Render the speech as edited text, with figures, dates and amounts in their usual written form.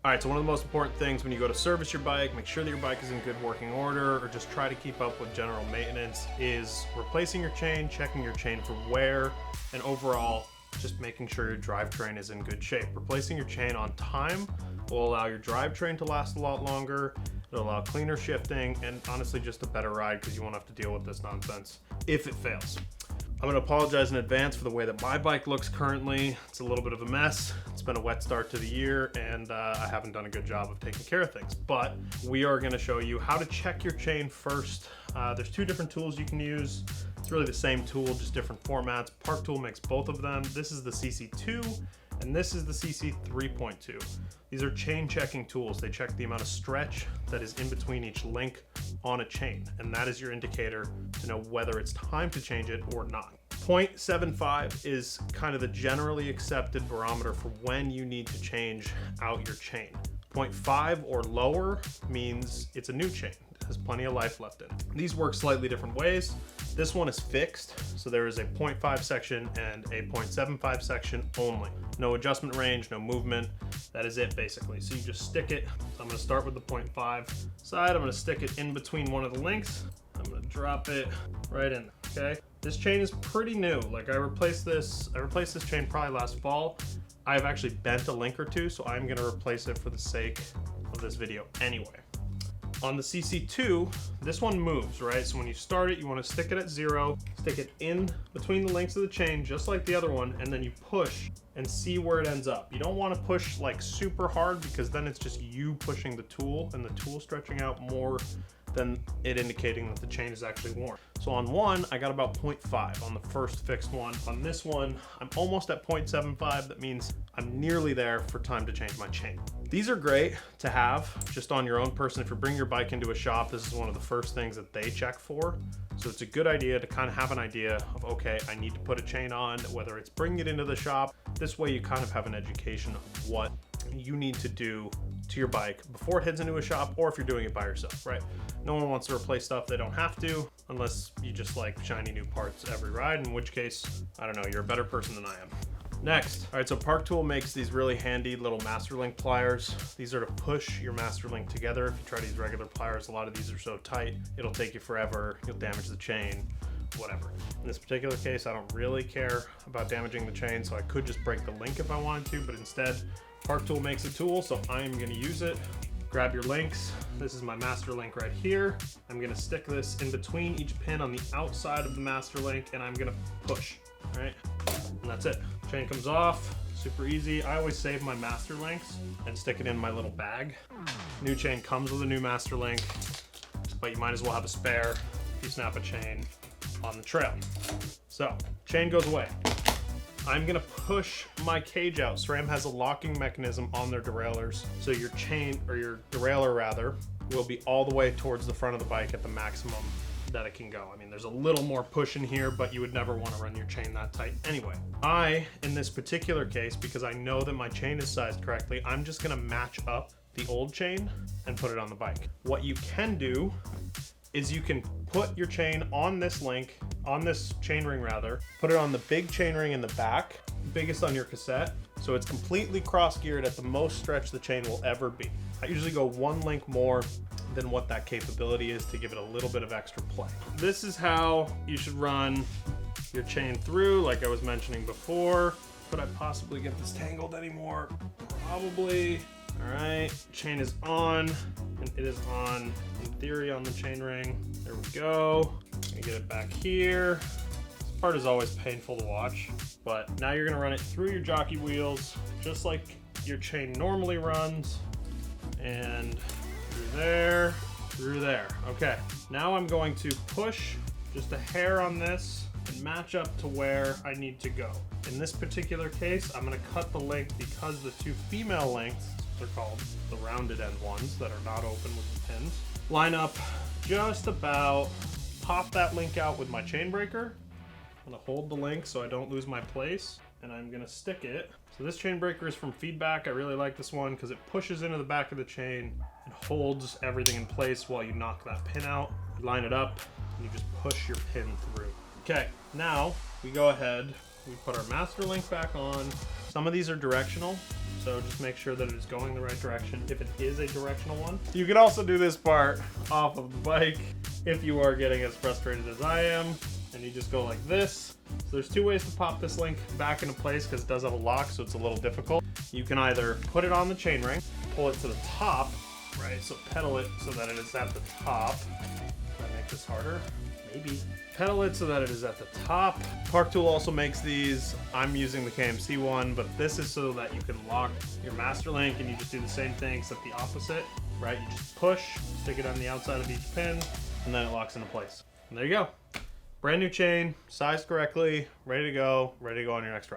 All right, so one of the most important things when you go to service your bike, make sure that your bike is in good working order, or just try to keep up with general maintenance, is replacing your chain, checking your chain for wear, and overall, just making sure your drivetrain is in good shape. Replacing your chain on time will allow your drivetrain to last a lot longer. It'll allow cleaner shifting, and honestly just a better ride because you won't have to deal with this nonsense if it fails. I'm gonna apologize in advance for the way that my bike looks currently. It's a little bit of a mess. It's been a wet start to the year, and I haven't done a good job of taking care of things. But we are gonna show you how to check your chain first. There's two different tools you can use. It's really the same tool, just different formats. Park Tool makes both of them. This is the CC2, and this is the CC 3.2. These are chain checking tools. They check the amount of stretch that is in between each link on a chain, and that is your indicator to know whether it's time to change it or not. 0.75 is kind of the generally accepted barometer for when you need to change out your chain. 0.5 or lower means it's a new chain. It has plenty of life left in it. These work slightly different ways. This one is fixed, so there is a 0.5 section and a 0.75 section only. No adjustment range, no movement. That is it basically. So you just stick it. So I'm gonna start with the 0.5 side. I'm gonna stick it in between one of the links. I'm gonna drop it right in, okay? This chain is pretty new. Like I replaced this chain probably last fall. I've actually bent a link or two, so I'm gonna replace it for the sake of this video anyway. On the CC2, this one moves, right? So when you start it, you want to stick it at 0, stick it in between the links of the chain, just like the other one, and then you push and see where it ends up. You don't want to push like super hard because then it's just you pushing the tool and the tool stretching out more than it indicating that the chain is actually worn. So on one, I got about 0.5 on the first fixed one. On this one, I'm almost at 0.75. That means I'm nearly there for time to change my chain. These are great to have just on your own person. If you bring your bike into a shop, this is one of the first things that they check for. So it's a good idea to kind of have an idea of, okay, I need to put a chain on, whether it's bringing it into the shop. This way you kind of have an education of what you need to do to your bike before it heads into a shop, or if you're doing it by yourself, right? No one wants to replace stuff they don't have to, unless you just like shiny new parts every ride, in which case, I don't know, you're a better person than I am. Next, all right, so Park Tool makes these really handy little master link pliers. These are to push your master link together. If you try to use regular pliers, a lot of these are so tight, it'll take you forever, you'll damage the chain, whatever. In this particular case, I don't really care about damaging the chain, so I could just break the link if I wanted to, but instead, Park Tool makes a tool, so I'm gonna use it. Grab your links. This is my master link right here. I'm gonna stick this in between each pin on the outside of the master link, and I'm gonna push, all right? And that's it. Chain comes off, super easy. I always save my master links and stick it in my little bag. New chain comes with a new master link, but you might as well have a spare if you snap a chain on the trail. So, chain goes away. I'm gonna push my cage out. SRAM has a locking mechanism on their derailleurs, so your chain, or your derailleur rather, will be all the way towards the front of the bike at the maximum that it can go. I mean, there's a little more push in here, but you would never want to run your chain that tight anyway. In this particular case, because I know that my chain is sized correctly, I'm just gonna match up the old chain and put it on the bike. What you can do is you can put your chain on this link, on this chainring rather, put it on the big chainring in the back, biggest on your cassette, so it's completely cross-geared at the most stretch the chain will ever be. I usually go one link more than what that capability is to give it a little bit of extra play. This is how you should run your chain through, like I was mentioning before. Could I possibly get this tangled anymore? Probably. All right, chain is on, and it is on, in theory, on the chain ring. There we go. Let me get it back here. This part is always painful to watch, but now you're gonna run it through your jockey wheels, just like your chain normally runs, and through there. Okay, now I'm going to push just a hair on this and match up to where I need to go. In this particular case, I'm gonna cut the link because the two female links, they're called the rounded end ones that are not open with the pins, line up just about, pop that link out with my chain breaker. I'm gonna hold the link so I don't lose my place, and I'm gonna stick it. So this chain breaker is from Feedback. I really like this one because it pushes into the back of the chain and holds everything in place while you knock that pin out. You line it up, and you just push your pin through. Okay, now we go ahead, we put our master link back on, Some of these are directional, so just make sure that it is going the right direction if it is a directional one. You can also do this part off of the bike if you are getting as frustrated as I am, and you just go like this. So there's two ways to pop this link back into place because it does have a lock, so it's a little difficult. You can either put it on the chainring, pull it to the top, right? So pedal it so that it is at the top. Can I make this harder? Maybe. Pedal it so that it is at the top. Park Tool also makes these. I'm using the KMC one, but this is so that you can lock your master link, and you just do the same thing except the opposite, right? You just push, stick it on the outside of each pin, and then it locks into place. And there you go. Brand new chain, sized correctly, ready to go on your next ride.